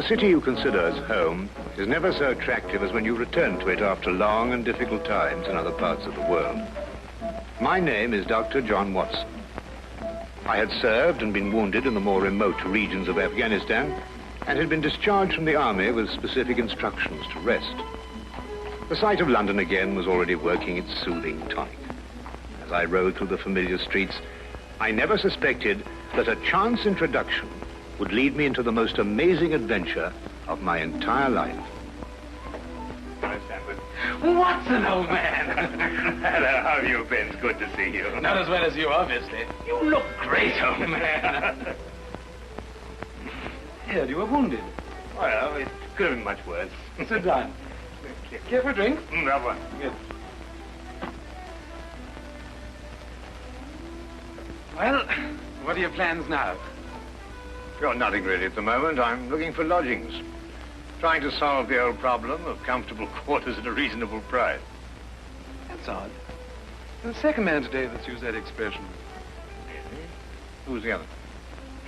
The city you consider as home is never so attractive as when you return to it after long and difficult times in other parts of the world. My name is Dr. John Watson. I had served and been wounded in the more remote regions of Afghanistan and had been discharged from the army with specific instructions to rest. The sight of London again was already working its soothing tonic. As I rode through the familiar streets, I never suspected that a chance introduction would lead me into the most amazing adventure of my entire life. Watson, old man! Hello, how have you been? It's good to see you. Not as well as you, obviously. You look great, old man. Here, you were wounded. Well, it could have been much worse. Sit down. Care for a drink? Have one. Good. Well, what are your plans now? Got nothing really at the moment. I'm looking for lodgings. Trying to solve the old problem of comfortable quarters at a reasonable price. That's odd. There's the second man today that's used that expression. Who's the other?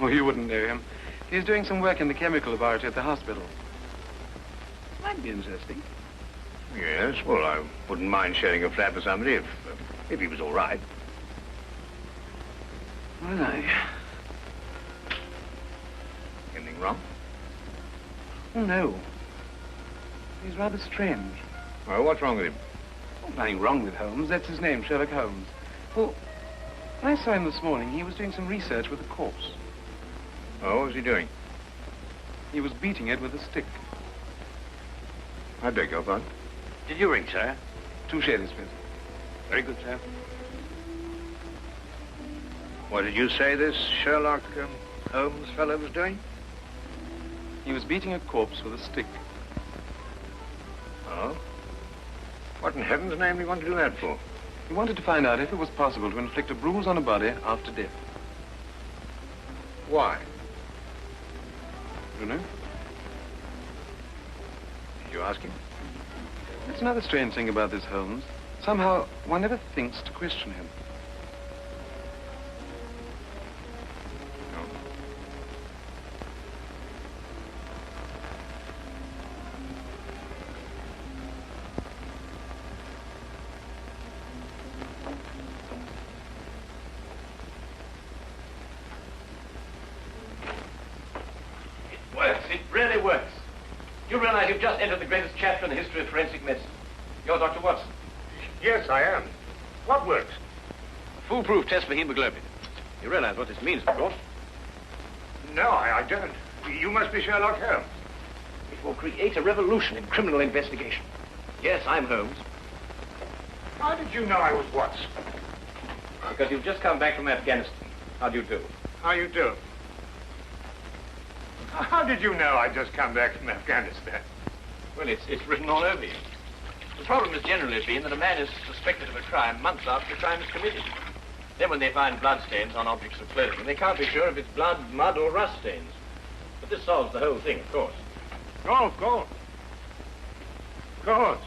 Well, you wouldn't know him. He's doing some work in the chemical laboratory at the hospital. Might be interesting. Yes, well, I wouldn't mind sharing a flat with somebody if he was all right. Well, Anything wrong? Oh, no. He's rather strange. Well, what's wrong with him? Oh, nothing wrong with Holmes. That's his name, Sherlock Holmes. Well, when I saw him this morning, he was doing some research with a corpse. Oh, what was he doing? He was beating it with a stick. I beg your pardon? Did you ring, sir? 2 shillings, please. Very good, sir. What did you say this Sherlock Holmes fellow was doing? He was beating a corpse with a stick. Oh? What in heaven's name do you want to do that for? He wanted to find out if it was possible to inflict a bruise on a body after death. Why? You know? Did you ask him? That's another strange thing about this Holmes. Somehow, one never thinks to question him. It really works. You realize you've just entered the greatest chapter in the history of forensic medicine. You're Dr. Watson. Yes, I am. What works? Foolproof test for hemoglobin. You realize what this means, of course. No, I don't. You must be Sherlock Holmes. It will create a revolution in criminal investigation. Yes, I'm Holmes. How did you know I was Watson? Because you've just come back from Afghanistan. How do you do? How you do? How did you know I'd just come back from Afghanistan? Well, it's written all over you. The problem has generally been that a man is suspected of a crime months after the crime is committed. Then when they find bloodstains on objects of clothing, they can't be sure if it's blood, mud, or rust stains. But this solves the whole thing, of course. Oh, of course. Of course.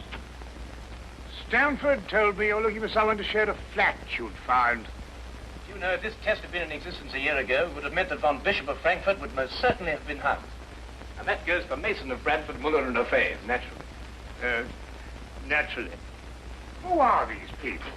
Stamford told me you're looking for someone to share a flat you'd found. You know, if this test had been in existence a year ago, it would have meant that von Bishop of Frankfurt would most certainly have been hung. And that goes for Mason of Bradford, Muller, and O'Fay, naturally. Naturally. Who are these people?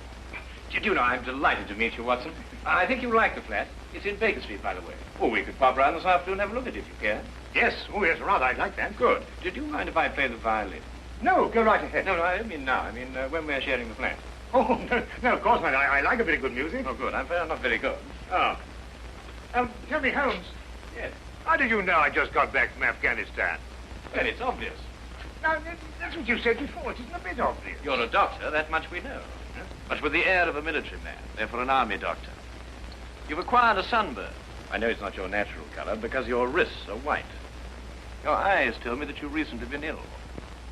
Did you know, I'm delighted to meet you, Watson. I think you'll like the flat. It's in Baker Street, by the way. Oh, we could pop round this afternoon and have a look at it if you care. Yes. Oh, yes, rather. I'd like that. Good. Did you mind if I play the violin? No, go right ahead. No, I don't mean now. I mean when we're sharing the flat. Oh, no, of course not. I like a bit of good music. Oh, good. I'm not very good. Oh. Tell me, Holmes. Yes. How did you know I just got back from Afghanistan? Well, it's obvious. Now, that's what you said before. It isn't a bit obvious. You're a doctor, that much we know. But with the air of a military man, therefore an army doctor. You've acquired a sunburn. I know it's not your natural color because your wrists are white. Your eyes tell me that you've recently been ill.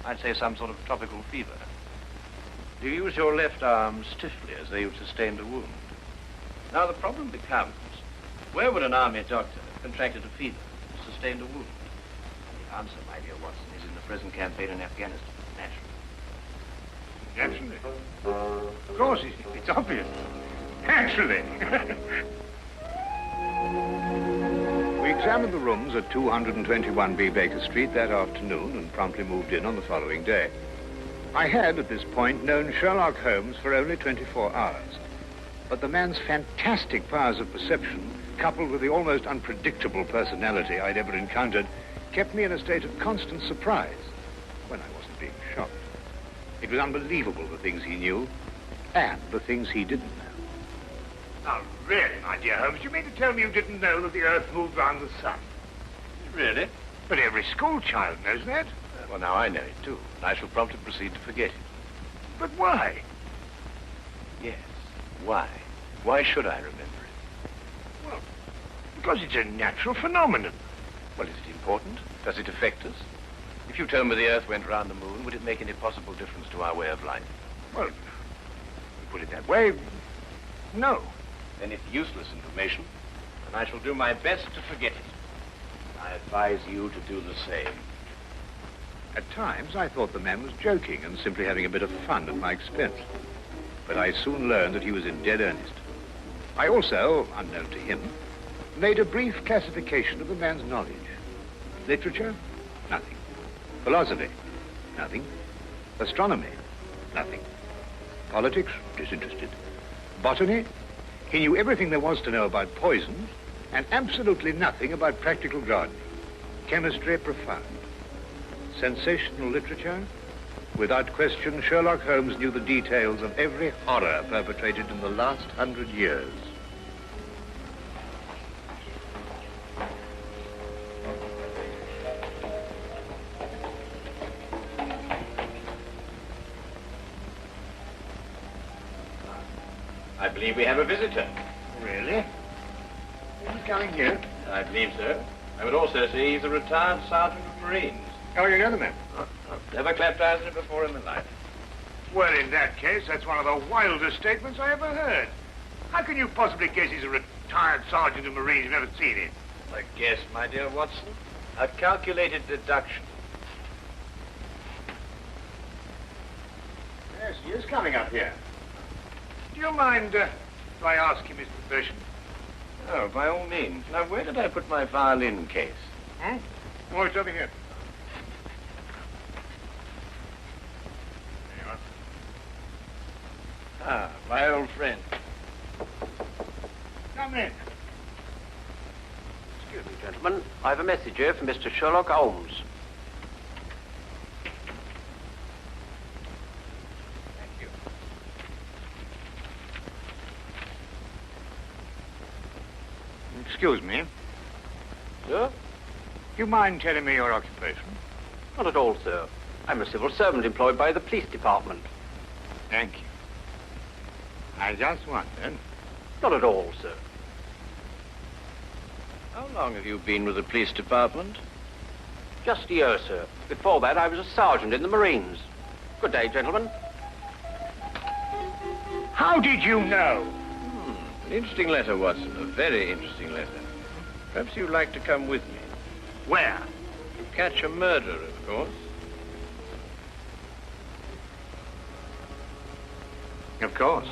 I'd say some sort of tropical fever. You use your left arm stiffly as though you've sustained a wound. Now the problem becomes, where would an army doctor have contracted a fever, sustained a wound? The answer, my dear Watson, is in the present campaign in Afghanistan, naturally. Naturally. Of course, it's obvious. Naturally. Weeks examined the rooms at 221B Baker Street that afternoon and promptly moved in on the following day. I had, at this point, known Sherlock Holmes for only 24 hours. But the man's fantastic powers of perception, coupled with the almost unpredictable personality I'd ever encountered, kept me in a state of constant surprise when I wasn't being shocked. It was unbelievable, the things he knew and the things he didn't know. Now, really, my dear Holmes, you mean to tell me you didn't know that the Earth moved round the sun? Really? But every schoolchild knows that. Well, now I know it, too. And I shall promptly proceed to forget it. But why? Yes. Why? Why should I remember it? Well, because it's a natural phenomenon. Well, is it important? Does it affect us? If you told me the Earth went round the moon, would it make any possible difference to our way of life? Well, put it that way, no. Then it's useless information, and I shall do my best to forget it. I advise you to do the same. At times, I thought the man was joking and simply having a bit of fun at my expense. But I soon learned that he was in dead earnest. I also, unknown to him, made a brief classification of the man's knowledge. Literature? Nothing. Philosophy? Nothing. Astronomy? Nothing. Politics? Disinterested. Botany? He knew everything there was to know about poisons and absolutely nothing about practical gardening. Chemistry? Profound. Sensational literature? Without question, Sherlock Holmes knew the details of every horror perpetrated in the last 100 years. I believe we have a visitor. Really? Who's coming here? I believe so. I would also say he's a retired sergeant of Marines. Oh, you know the man? I've never clapped eyes on him before in my life. Well, in that case, that's one of the wildest statements I ever heard. How can you possibly guess he's a retired sergeant of Marines? You've never seen him. A guess, my dear Watson. A calculated deduction. Yes, he is coming up here. Do you mind if I ask him his profession? Oh, by all means. Now, where did I put my violin case? Oh, it's over here. There you are. Ah, my old friend. Come in. Excuse me, gentlemen. I have a message here from Mr. Sherlock Holmes. Thank you. Excuse me. Sir? Do you mind telling me your occupation? Not at all, sir. I'm a civil servant employed by the police department. Thank you. I just wondered. Not at all, sir. How long have you been with the police department? Just a year, sir. Before that, I was a sergeant in the Marines. Good day, gentlemen. How did you know? An interesting letter, Watson. A very interesting letter. Perhaps you'd like to come with me. Where? To catch a murderer, of course. Of course.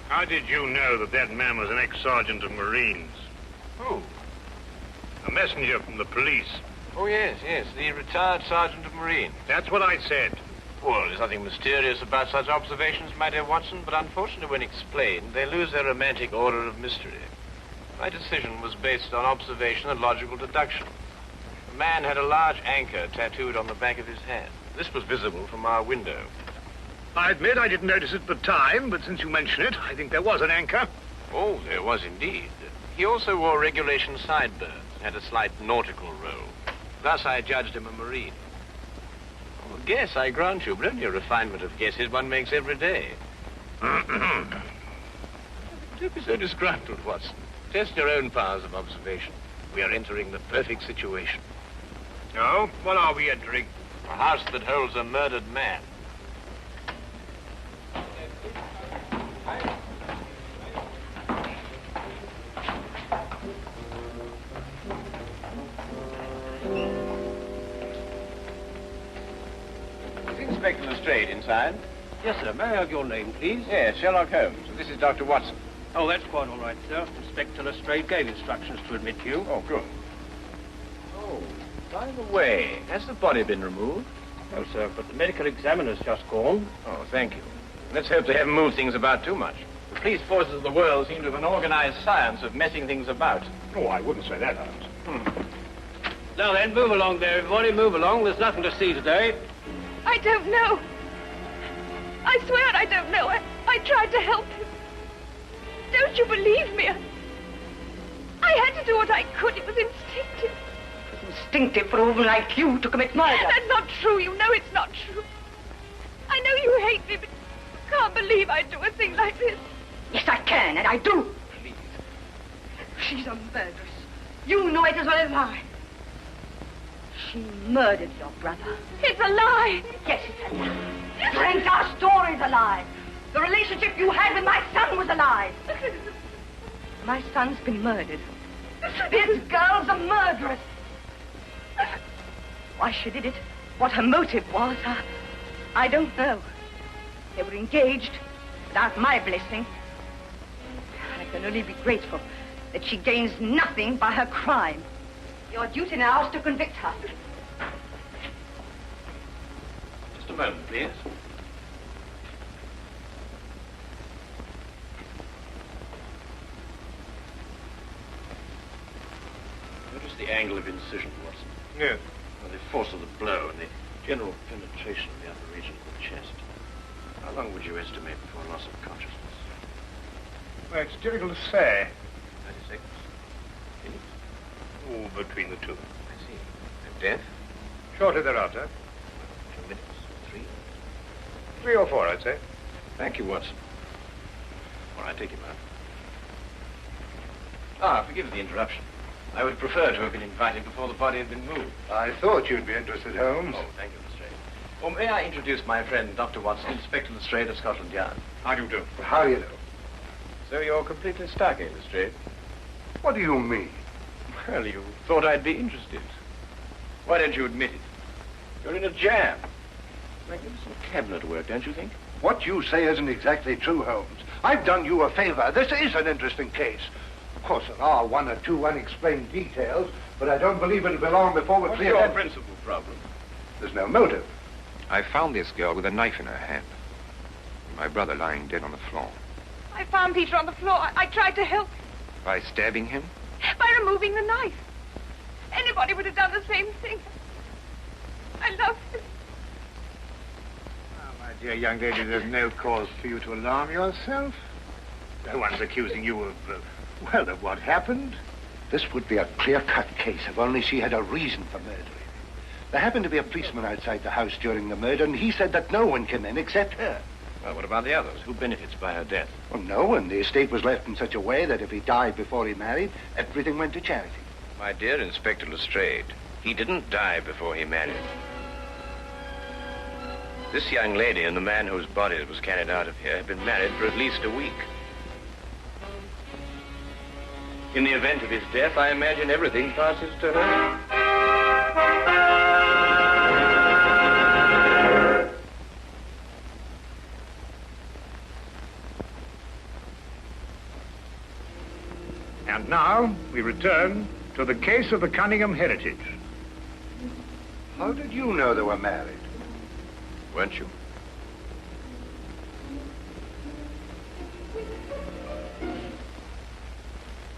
How did you know that that man was an ex-sergeant of Marines? Who? A messenger from the police. Oh, yes, the retired sergeant of Marines. That's what I said. Well, there's nothing mysterious about such observations, my dear Watson, but unfortunately, when explained, they lose their romantic order of mystery. My decision was based on observation and logical deduction. The man had a large anchor tattooed on the back of his hand. This was visible from our window. I admit I didn't notice it at the time, but since you mention it, I think there was an anchor. Oh, there was indeed. He also wore regulation sideburns and had a slight nautical roll. Thus, I judged him a Marine. Oh, guess, I grant you, but only a refinement of guesses one makes every day. Don't be so disgruntled, Watson. Test your own powers of observation. We are entering the perfect situation. Oh, what are we entering? A house that holds a murdered man. Is Inspector Lestrade inside? Yes, sir. May I have your name, please? Yes, Sherlock Holmes. This is Dr. Watson. Oh, that's quite all right, sir. Inspector Lestrade gave instructions to admit you. Oh, good. Oh, by the way, has the body been removed? No, sir, but the medical examiner's just gone. Oh, thank you. Let's hope they haven't moved things about too much. The police forces of the world seem to have an organized science of messing things about. Oh, I wouldn't say that, Holmes. Now then, move along there, everybody. Move along. There's nothing to see today. I don't know. I swear I don't know. I tried to help him. Don't you believe me? I had to do what I could. It was instinctive. Instinctive for a woman like you to commit murder. That's not true. You know it's not true. I know you hate me, but you can't believe I'd do a thing like this. Yes, I can, and I do. Please. She's a murderess. You know it as well as I. She murdered your brother. It's a lie. Yes, it's a lie. Your entire story's a lie. The relationship you had with my son was a lie. My son's been murdered. This girl's a murderess. Why she did it, what her motive was, I don't know. They were engaged without my blessing. I can only be grateful that she gains nothing by her crime. Your duty now is to convict her. Just a moment, please. Notice the angle of incision, Watson. Yes. Well, the force of the blow and the general penetration of the upper region of the chest. How long would you estimate before loss of consciousness? Well, it's difficult to say. 30 seconds? Minutes? Oh, between the two. I see. And death? Shortly thereafter. 2 minutes? 3? 3 or 4, I'd say. Thank you, Watson. All right, take him out. Forgive the interruption. I would prefer to have been invited before the body had been moved. I thought you'd be interested, Holmes. Oh, thank you, Lestrade. Well, may I introduce my friend, Dr. Watson, Inspector Lestrade of Scotland Yard? How do you do? How do you know? So you're completely stuck, eh, Lestrade? What do you mean? Well, you thought I'd be interested. Why don't you admit it? You're in a jam. Magnificent cabinet work, don't you think? What you say isn't exactly true, Holmes. I've done you a favor. This is an interesting case. Of course, there are 1 or 2 unexplained details, but I don't believe it'll be long before we're What's clear. your principal problem? There's no motive. I found this girl with a knife in her hand. And my brother lying dead on the floor. I found Peter on the floor. I tried to help him By stabbing him? by removing the knife. Anybody would have done the same thing. I love him. Oh, my dear young lady, there's no cause for you to alarm yourself. No one's accusing you of, of what happened. This would be a clear-cut case if only she had a reason for murdering him. There happened to be a policeman outside the house during the murder, and he said that no one came in except her. Well, what about the others? Who benefits by her death? Well, no one. The estate was left in such a way that if he died before he married, everything went to charity. My dear Inspector Lestrade, he didn't die before he married. This young lady and the man whose body was carried out of here had been married for at least a week. In the event of his death, I imagine everything passes to her. And now we return to the case of the Cunningham heritage. How did you know they were married? Weren't you?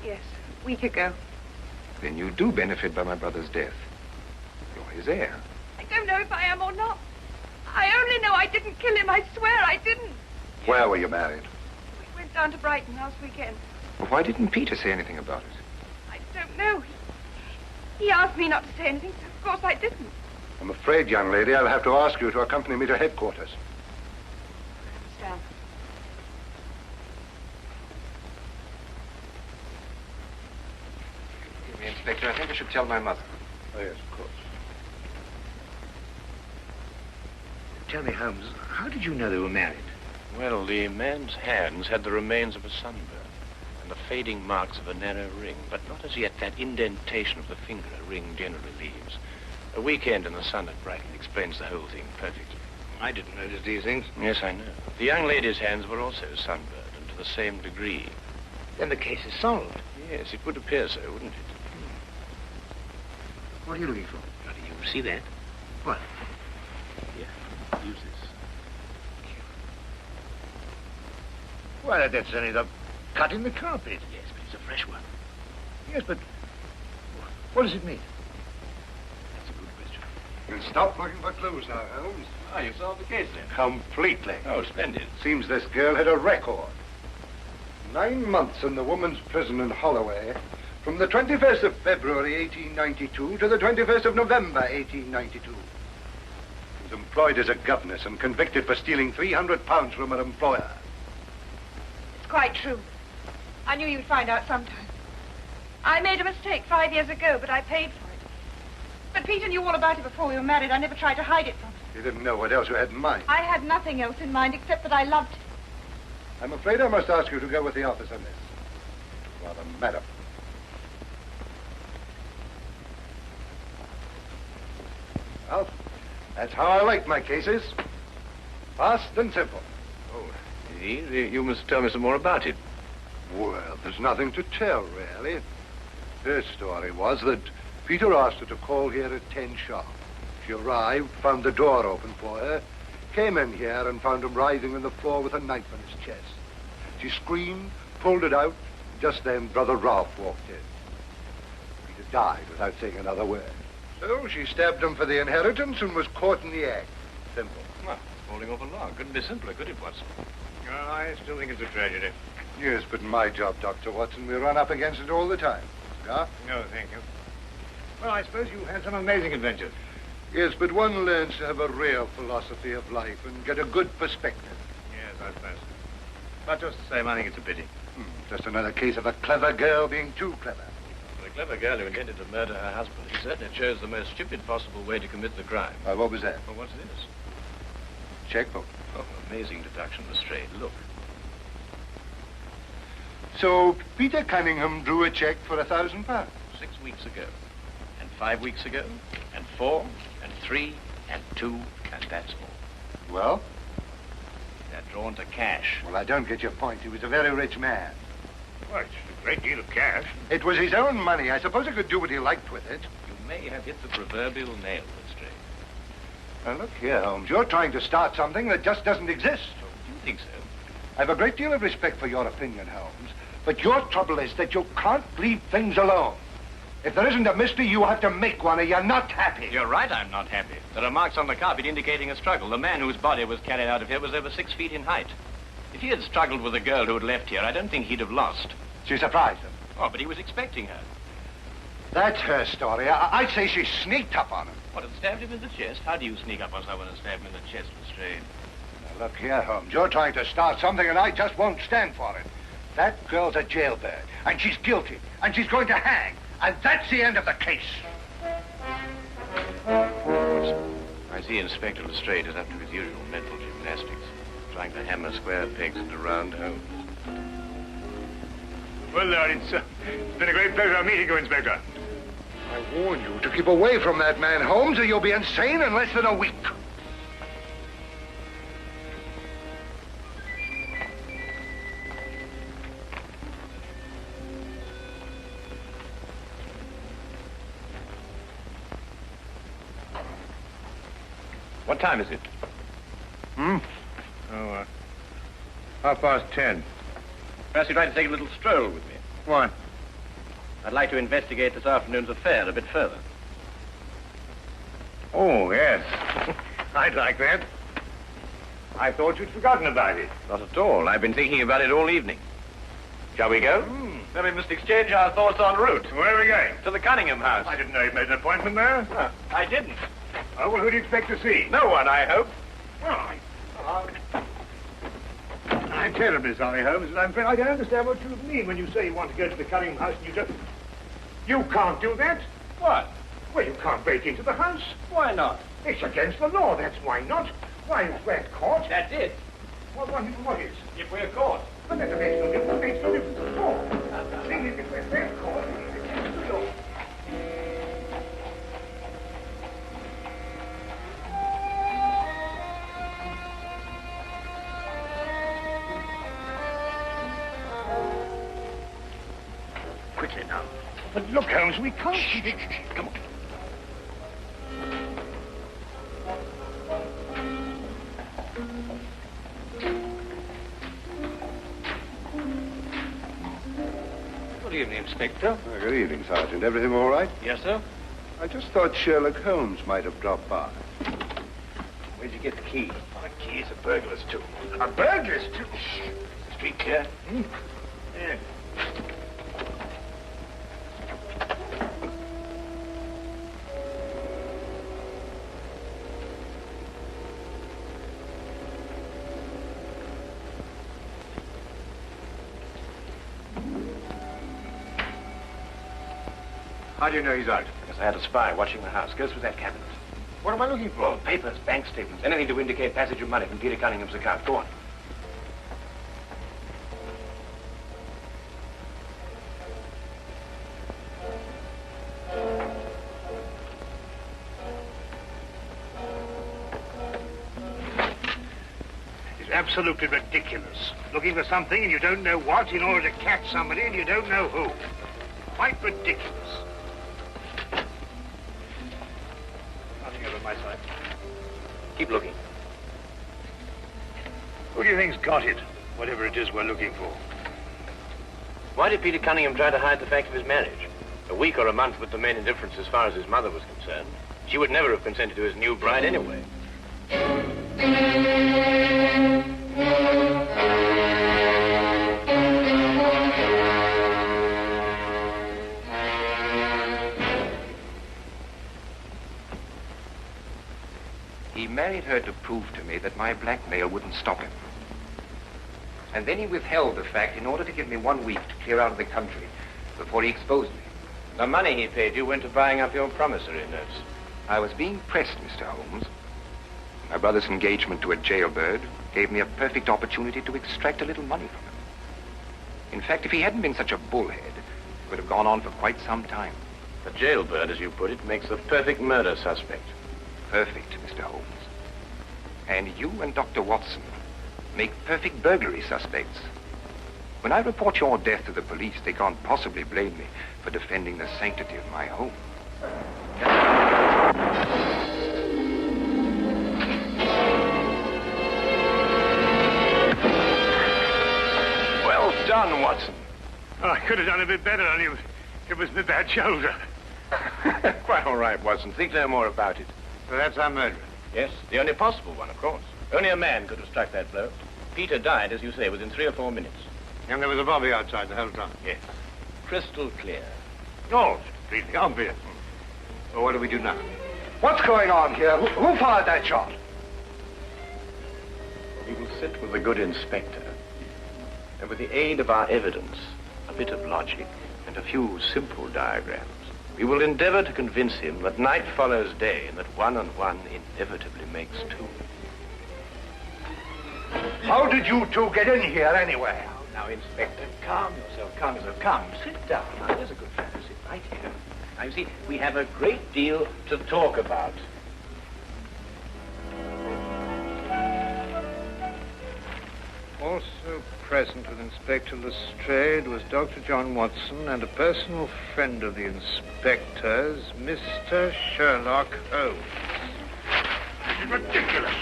Yes, a week ago. Then you do benefit by my brother's death. You're his heir. I don't know if I am or not. I only know I didn't kill him. I swear I didn't. Where were you married? We went down to Brighton last weekend. Well, why didn't Peter say anything about it? I don't know. He asked me not to say anything, so of course I didn't. I'm afraid, young lady, I'll have to ask you to accompany me to headquarters. Sam. Excuse me, Inspector. I think I should tell my mother. Oh, yes, of course. Tell me, Holmes, how did you know they were married? Well, the man's hands had the remains of a sunburn and the fading marks of a narrow ring, but not as yet that indentation of the finger a ring generally leaves. A weekend in the sun at Brighton explains the whole thing perfectly. I didn't notice these things. Yes, I know. The young lady's hands were also sunburned, and to the same degree. Then the case is solved. Yes, it would appear so, wouldn't it? What are you looking for? How do you see that? What? Here, use this. Why, that's only the cut in the carpet. Yes, but it's a fresh one. Yes, but what does it mean? That's a good question. We'll stop looking for clues now, Holmes. Ah, you solved the case then? Completely. Oh, splendid. Seems this girl had a record. 9 months in the woman's prison in Holloway, from the 21st of February, 1892, to the 21st of November, 1892. She was employed as a governess and convicted for stealing £300 from her employer. It's quite true. I knew you'd find out sometime. I made a mistake 5 years ago, but I paid for it. But Peter knew all about it before we were married. I never tried to hide it from him. You didn't know what else you had in mind. I had nothing else in mind except that I loved him. I'm afraid I must ask you to go with the office on this. Rather, madam. Well, that's how I like my cases. Fast and simple. Oh, indeed. You must tell me some more about it. Well, there's nothing to tell, really. Her story was that Peter asked her to call here at 10 sharp. She arrived, found the door open for her, came in here and found him writhing on the floor with a knife in his chest. She screamed, pulled it out. Just then, Brother Ralph walked in. Peter died without saying another word. So she stabbed him for the inheritance and was caught in the act. Simple. Well, falling off a log. Couldn't be simpler, could it, Watson? I still think it's a tragedy. Yes, but my job, Dr. Watson, we run up against it all the time. Cigar? No, thank you. Well, I suppose you've had some amazing adventures. Yes, but one learns to have a real philosophy of life and get a good perspective. Yes, I suppose. But just the same, I think it's a pity. Just another case of a clever girl being too clever. For a clever girl who intended to murder her husband, he certainly chose the most stupid possible way to commit the crime. What was that? Well, what's this? Checkbook. Oh, amazing deduction, Lestrade. Look. So Peter Cunningham drew a check for £1,000. 6 weeks ago, and 5 weeks ago, and 4, and 3, and 2, and that's all. Well? They're drawn to cash. Well, I don't get your point. He was a very rich man. Well, it's a great deal of cash. It was his own money. I suppose he could do what he liked with it. You may have hit the proverbial nail, Lestrade. Now, look here, Holmes. You're trying to start something that just doesn't exist. Oh, do you think so? I have a great deal of respect for your opinion, Holmes. But your trouble is that you can't leave things alone. If there isn't a mystery, you have to make one, or you're not happy. You're right, I'm not happy. There are marks on the carpet indicating a struggle. The man whose body was carried out of here was over 6 feet in height. If he had struggled with the girl who had left here, I don't think he'd have lost. She surprised him. Oh, but he was expecting her. That's her story. I'd say she sneaked up on him. What, had stabbed him in the chest? How do you sneak up on someone and stab him in the chest, Lestrade? Now, look here, Holmes. You're trying to start something, and I just won't stand for it. That girl's a jailbird, and she's guilty, and she's going to hang. And that's the end of the case. I see Inspector Lestrade is up to his usual mental gymnastics, trying to hammer square pegs into round holes. Well, Lord, it's been a great pleasure meeting you, Inspector. I warn you to keep away from that man, Holmes, or you'll be insane in less than a week. What time is it? Oh, 10:30. Perhaps you'd like to take a little stroll with me. Why? I'd like to investigate this afternoon's affair a bit further. Oh, yes. I'd like that. I thought you'd forgotten about it. Not at all. I've been thinking about it all evening. Shall we go? Then we must exchange our thoughts en route. Where are we going? To the Cunningham house. I didn't know you'd made an appointment there. I didn't. Oh, well, who do you expect to see? No one, I hope. Well, I'm terribly sorry, Holmes, but I'm afraid I don't understand what you mean when you say you want to go to the Cunningham house and you just... You can't do that. What? Well, you can't break into the house. Why not? It's against the law, that's why not. Why, if we're caught... That's it. What is? If we're caught. But that makes no difference. It makes no difference at all. The thing is, if we're caught, it's against the law. quietly now. But look, Holmes, we can't... Come on. Good evening, Inspector. Good evening, Sergeant. Everything all right? Yes, sir. I just thought Sherlock Holmes might have dropped by. Where'd you get the key? Oh, the key is a burglar's too. A burglar's too? Street clear? Yeah. How do you know he's out? Because I had a spy watching the house. Go through that cabinet. What am I looking for? Oh, papers, bank statements, anything to indicate passage of money from Peter Cunningham's account. Go on. It's absolutely ridiculous. Looking for something and you don't know what in order to catch somebody and you don't know who. Quite ridiculous. Nothing over my side. Keep looking. Who do you think's got it? Whatever it is we're looking for. Why did Peter Cunningham try to hide the fact of his marriage? A week or a month would remain indifference as far as his mother was concerned. She would never have consented to his new bride anyway. He married her to prove to me that my blackmail wouldn't stop him. And then he withheld the fact in order to give me 1 week to clear out of the country before he exposed me. The money he paid you went to buying up your promissory notes. I was being pressed, Mr. Holmes. My brother's engagement to a jailbird gave me a perfect opportunity to extract a little money from him. In fact, if he hadn't been such a bullhead, it would have gone on for quite some time. The jailbird, as you put it, makes the perfect murder suspect. Perfect, Mr. Holmes. And you and Dr. Watson make perfect burglary suspects. When I report your death to the police, they can't possibly blame me for defending the sanctity of my home. Well done, Watson. Oh, I could have done a bit better, only it was my bad shoulder. Quite all right, Watson. Think no more about it. So that's our murderer. Yes, the only possible one, of course. Only a man could have struck that blow. Peter died, as you say, within 3 or 4 minutes. And there was a bobby outside the whole time. Yes. Crystal clear. Oh, it's completely obvious. Well, what do we do now? What's going on here? Who fired that shot? We will sit with the good inspector, and with the aid of our evidence, a bit of logic, and a few simple diagrams, we will endeavor to convince him that night follows day and that 1 and 1 inevitably makes 2. How did you two get in here anyway? Now, Inspector, calm yourself, calm yourself. Come, sit down. Now, there's a good fellow. Sit right here. Now, you see, we have a great deal to talk about. Also present with Inspector Lestrade was Dr. John Watson and a personal friend of the inspector's, Mr. Sherlock Holmes. This is ridiculous.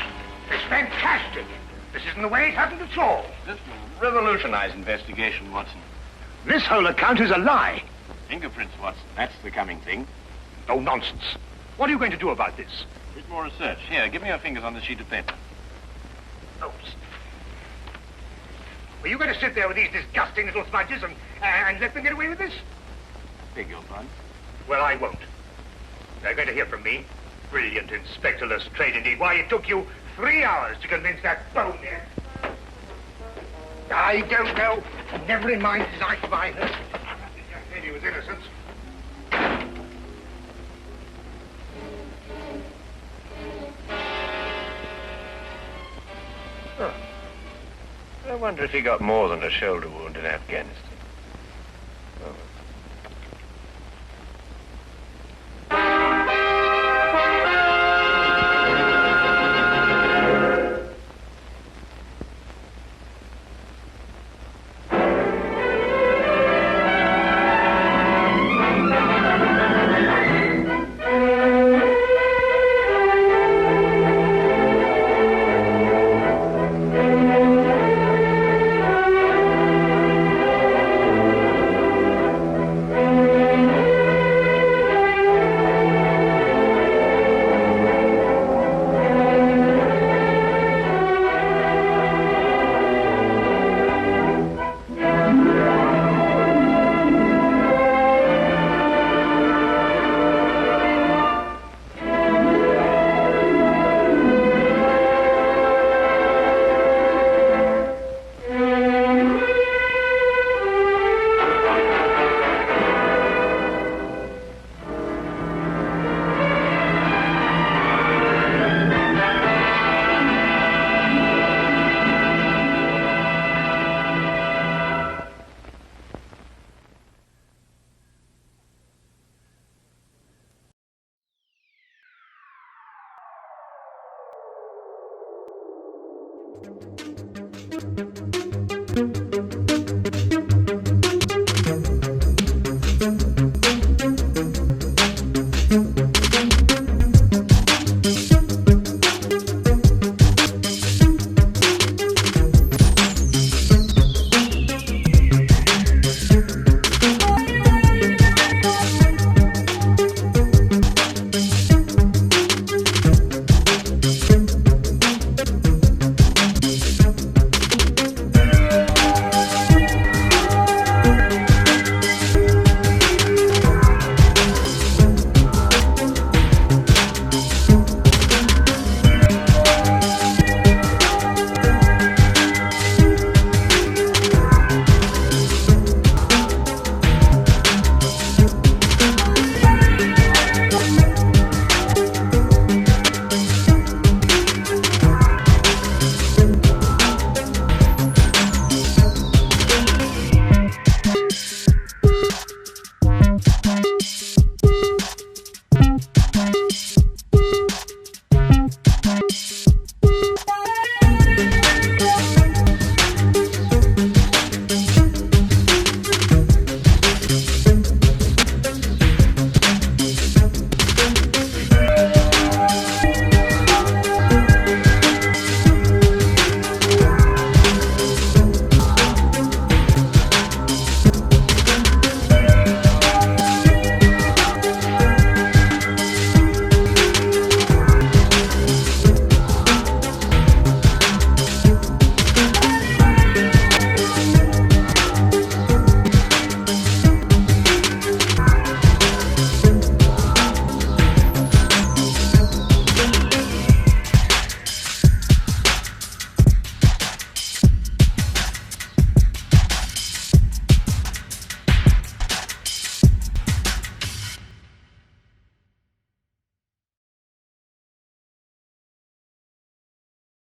It's fantastic. This isn't the way it happened at all. This will revolutionize investigation, Watson. This whole account is a lie. Fingerprints, Watson. That's the coming thing. Oh, nonsense. What are you going to do about this? A bit more research. Here, give me your fingers on this sheet of paper. Oh, were you going to sit there with these disgusting little smudges and let them get away with this? Beg your pardon? Well, I won't. They're going to hear from me. Brilliant Inspector Lestrade, indeed. Why, it took you 3 hours to convince that bonehead. I don't know. Never in mind his eyes by her. That lady was innocent. Oh. I wonder if he got more than a shoulder wound in Afghanistan. Oh.